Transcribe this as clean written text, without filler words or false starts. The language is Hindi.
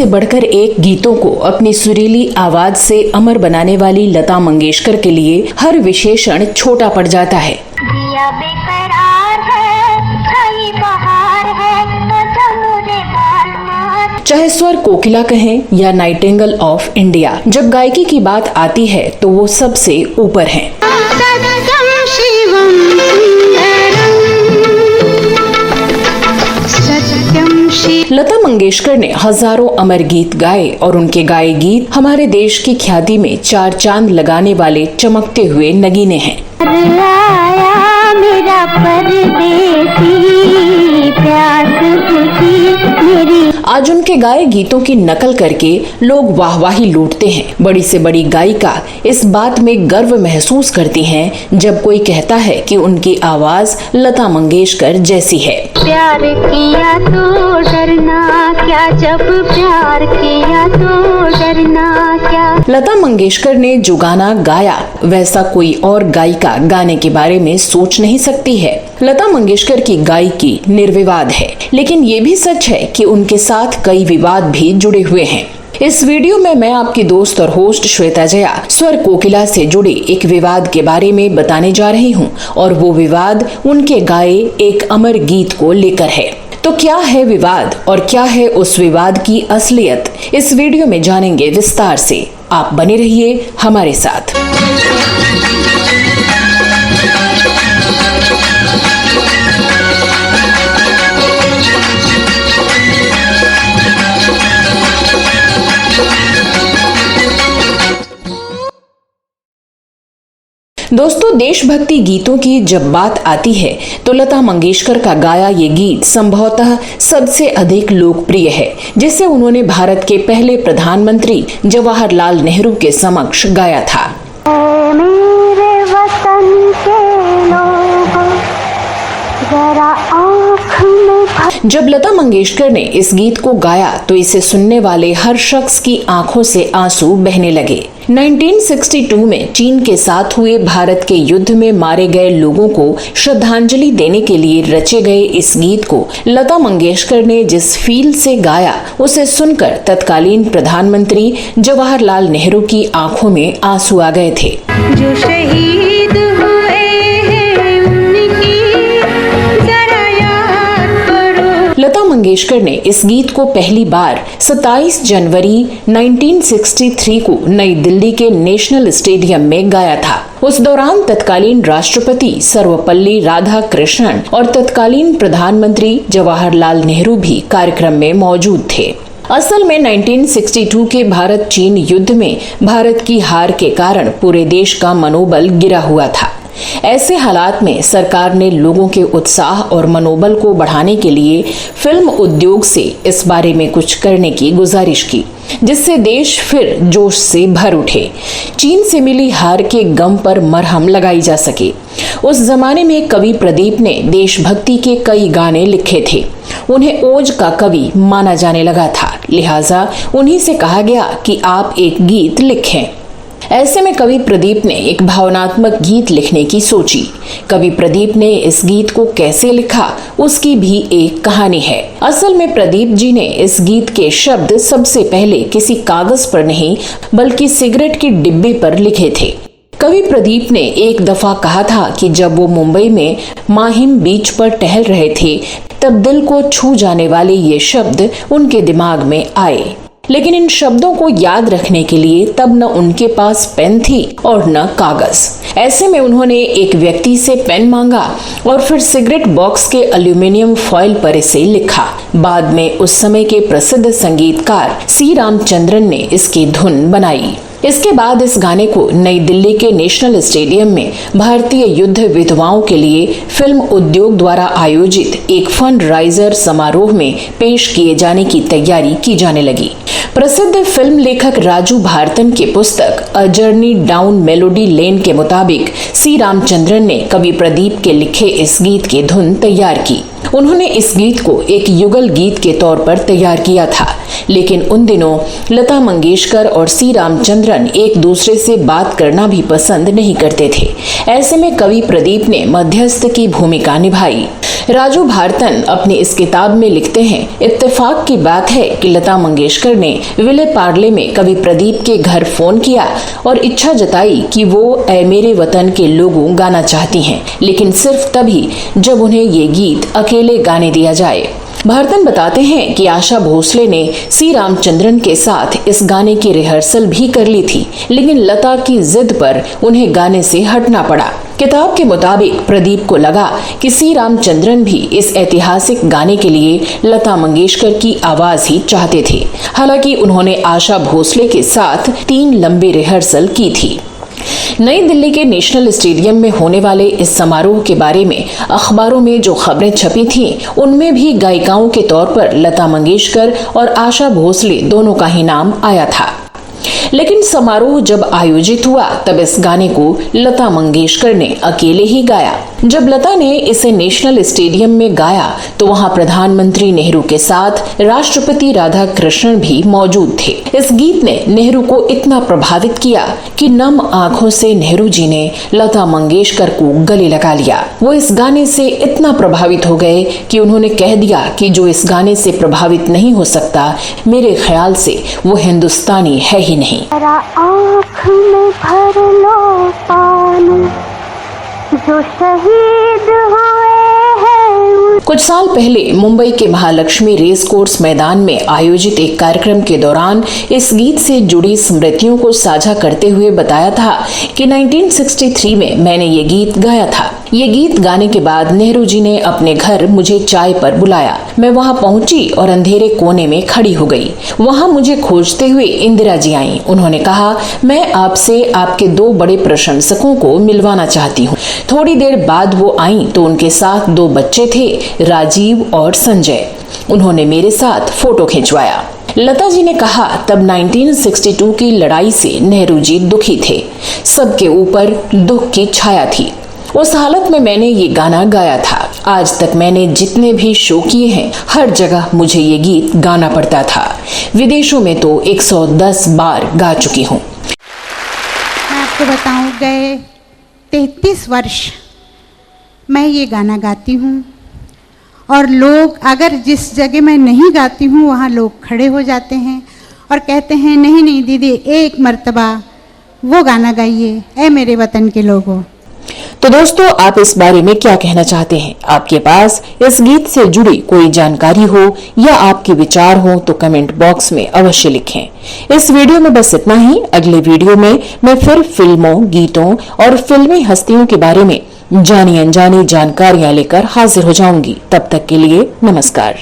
से बढ़कर एक गीतों को अपनी सुरीली आवाज से अमर बनाने वाली लता मंगेशकर के लिए हर विशेषण छोटा पड़ जाता है। दिया बेकरार है, छाई बहार है, तो मुझे बाल चाहे स्वर कोकिला कहें या नाइटिंगेल ऑफ इंडिया, जब गायकी की बात आती है तो वो सबसे ऊपर हैं। लता मंगेशकर ने हजारों अमर गीत गाए और उनके गाए गीत हमारे देश की ख्याति में चार चांद लगाने वाले चमकते हुए नगीने हैं। आया मेरा परदेसी, प्यास बुझी मेरी। आज उनके गाए गीतों की नकल करके लोग वाहवाही लूटते हैं। बड़ी से बड़ी गायिका इस बात में गर्व महसूस करती हैं जब कोई कहता है कि उनकी आवाज लता मंगेशकर जैसी है। प्यार किया तो डरना क्या, जब प्यार किया तो डरना क्या। लता मंगेशकर ने जो गाना गाया वैसा कोई और गायिका गाने के बारे में सोच नहीं सकती है। लता मंगेशकर की गायकी निर्विवाद है, लेकिन ये भी सच है कि उनके साथ कई विवाद भी जुड़े हुए हैं। इस वीडियो में मैं आपकी दोस्त और होस्ट श्वेता जया स्वर कोकिला से जुड़े एक विवाद के बारे में बताने जा रही हूँ, और वो विवाद उनके गाए एक अमर गीत को लेकर है। तो क्या है विवाद और क्या है उस विवाद की असलियत, इस वीडियो में जानेंगे विस्तार से। आप बने रहिए हमारे साथ। दोस्तों, देशभक्ति गीतों की जब बात आती है तो लता मंगेशकर का गाया ये गीत संभवतः सबसे अधिक लोकप्रिय है, जिसे उन्होंने भारत के पहले प्रधानमंत्री जवाहरलाल नेहरू के समक्ष गाया था। मेरे वतन के लोगों, जरा आँख में। जब लता मंगेशकर ने इस गीत को गाया तो इसे सुनने वाले हर शख्स की आंखों से आंसू बहने लगे। 1962 में चीन के साथ हुए भारत के युद्ध में मारे गए लोगों को श्रद्धांजलि देने के लिए रचे गए इस गीत को लता मंगेशकर ने जिस फील से गाया, उसे सुनकर तत्कालीन प्रधानमंत्री जवाहरलाल नेहरू की आंखों में आंसू आ गए थे। जो शहीद हुए हैं उनकी जरा याद करो। लता मंगेशकर ने इस गीत को पहली बार 27 जनवरी 1963 को नई दिल्ली के नेशनल स्टेडियम में गाया था। उस दौरान तत्कालीन राष्ट्रपति सर्वपल्ली राधाकृष्णन और तत्कालीन प्रधानमंत्री जवाहरलाल नेहरू भी कार्यक्रम में मौजूद थे। असल में 1962 के भारत चीन युद्ध में भारत की हार के कारण पूरे देश का मनोबल गिरा हुआ था। ऐसे हालात में सरकार ने लोगों के उत्साह और मनोबल को बढ़ाने के लिए फिल्म उद्योग से इस बारे में कुछ करने की गुजारिश की, जिससे देश फिर जोश से भर उठे। चीन से मिली हार के गम पर मरहम लगाई जा सके। उस जमाने में कवि प्रदीप ने देशभक्ति के कई गाने लिखे थे। उन्हें ओज का कवि माना जाने लगा था, लिहाजा उन्हीं से कहा गया कि आप एक गीत लिखें। ऐसे में कवि प्रदीप ने एक भावनात्मक गीत लिखने की सोची। कवि प्रदीप ने इस गीत को कैसे लिखा, उसकी भी एक कहानी है। असल में प्रदीप जी ने इस गीत के शब्द सबसे पहले किसी कागज पर नहीं बल्कि सिगरेट की डिब्बे पर लिखे थे। कवि प्रदीप ने एक दफा कहा था कि जब वो मुंबई में माहिम बीच पर टहल रहे थे तब दिल को छू जाने वाले ये शब्द उनके दिमाग में आए, लेकिन इन शब्दों को याद रखने के लिए तब न उनके पास पेन थी और न कागज। ऐसे में उन्होंने एक व्यक्ति से पेन मांगा और फिर सिगरेट बॉक्स के एल्यूमिनियम फॉइल पर इसे लिखा। बाद में उस समय के प्रसिद्ध संगीतकार सी रामचंद्रन ने इसकी धुन बनाई। इसके बाद इस गाने को नई दिल्ली के नेशनल स्टेडियम में भारतीय युद्ध विधवाओं के लिए फिल्म उद्योग द्वारा आयोजित एक फंड राइजर समारोह में पेश किए जाने की तैयारी की जाने लगी। प्रसिद्ध फिल्म लेखक राजू भारतन की पुस्तक अ जर्नी डाउन मेलोडी लेन के मुताबिक सी रामचंद्रन ने कवि प्रदीप के लिखे इस गीत की धुन तैयार की। उन्होंने इस गीत को एक युगल गीत के तौर पर तैयार किया था, लेकिन उन दिनों लता मंगेशकर और सी रामचंद्रन एक दूसरे से बात करना भी पसंद नहीं करते थे। ऐसे में कवि प्रदीप ने मध्यस्थ की भूमिका निभाई। राजू भारतन अपनी इस किताब में लिखते हैं, इत्तेफाक की बात है कि लता मंगेशकर ने विले पार्ले में कवि प्रदीप के घर फोन किया और इच्छा जताई कि वो ऐ मेरे वतन के लोगों गाना चाहती हैं, लेकिन सिर्फ तभी जब उन्हें ये गीत अकेले गाने दिया जाए। भारतन बताते हैं कि आशा भोसले ने सी रामचंद्रन के साथ इस गाने की रिहर्सल भी कर ली थी, लेकिन लता की जिद पर उन्हें गाने से हटना पड़ा। किताब के मुताबिक प्रदीप को लगा कि सी रामचंद्रन भी इस ऐतिहासिक गाने के लिए लता मंगेशकर की आवाज ही चाहते थे। हालांकि उन्होंने आशा भोसले के साथ 3 लंबी रिहर्सल की थी। नई दिल्ली के नेशनल स्टेडियम में होने वाले इस समारोह के बारे में अखबारों में जो खबरें छपी थीं, उनमें भी गायिकाओं के तौर पर लता मंगेशकर और आशा भोसले दोनों का ही नाम आया था। लेकिन समारोह जब आयोजित हुआ तब इस गाने को लता मंगेशकर ने अकेले ही गाया। जब लता ने इसे नेशनल स्टेडियम में गाया तो वहां प्रधानमंत्री नेहरू के साथ राष्ट्रपति राधाकृष्णन भी मौजूद थे। इस गीत ने नेहरू को इतना प्रभावित किया कि नम आंखों से नेहरू जी ने लता मंगेशकर को गले लगा लिया। वो इस गाने से इतना प्रभावित हो गए कि उन्होंने कह दिया कि जो इस गाने से प्रभावित नहीं हो सकता, मेरे ख्याल से वो हिंदुस्तानी है ही नहीं। जरा आँख में भर लो पानी, जो शहीद हुए हैं। कुछ साल पहले मुंबई के महालक्ष्मी रेस कोर्स मैदान में आयोजित एक कार्यक्रम के दौरान इस गीत से जुड़ी स्मृतियों को साझा करते हुए बताया था कि 1963 में मैंने ये गीत गाया था। ये गीत गाने के बाद नेहरू जी ने अपने घर मुझे चाय पर बुलाया। मैं वहां पहुंची और अंधेरे कोने में खड़ी हो गई। वहां मुझे खोजते हुए इंदिरा जी आईं। उन्होंने कहा, मैं आपसे आपके 2 बड़े प्रशंसकों को मिलवाना चाहती हूँ। थोड़ी देर बाद वो आईं तो उनके साथ 2 बच्चे थे, राजीव और संजय। उन्होंने मेरे साथ फोटो खिंचवाया। लता जी ने कहा, तब 1962 की लड़ाई से नेहरू जी दुखी थे। सबके ऊपर दुख की छाया थी। उस हालत में मैंने ये गाना गाया था। आज तक मैंने जितने भी शो किए हैं, हर जगह मुझे ये गीत गाना पड़ता था। विदेशों में तो 110 बार गा चुकी हूँ। मैं आपको बताऊं, गए 33 वर्ष मैं ये गाना गाती हूँ और लोग, अगर जिस जगह मैं नहीं गाती हूँ वहाँ लोग खड़े हो जाते हैं और कहते हैं, नहीं नहीं दीदी, एक मर्तबा वो गाना गाइए, ऐ मेरे वतन के लोगों। तो दोस्तों, आप इस बारे में क्या कहना चाहते हैं? आपके पास इस गीत से जुड़ी कोई जानकारी हो या आपके विचार हो तो कमेंट बॉक्स में अवश्य लिखें। इस वीडियो में बस इतना ही। अगले वीडियो में मैं फिर फिल्मों, गीतों और फिल्मी हस्तियों के बारे में जानी अनजानी जानकारियां लेकर हाजिर हो जाऊंगी। तब तक के लिए नमस्कार।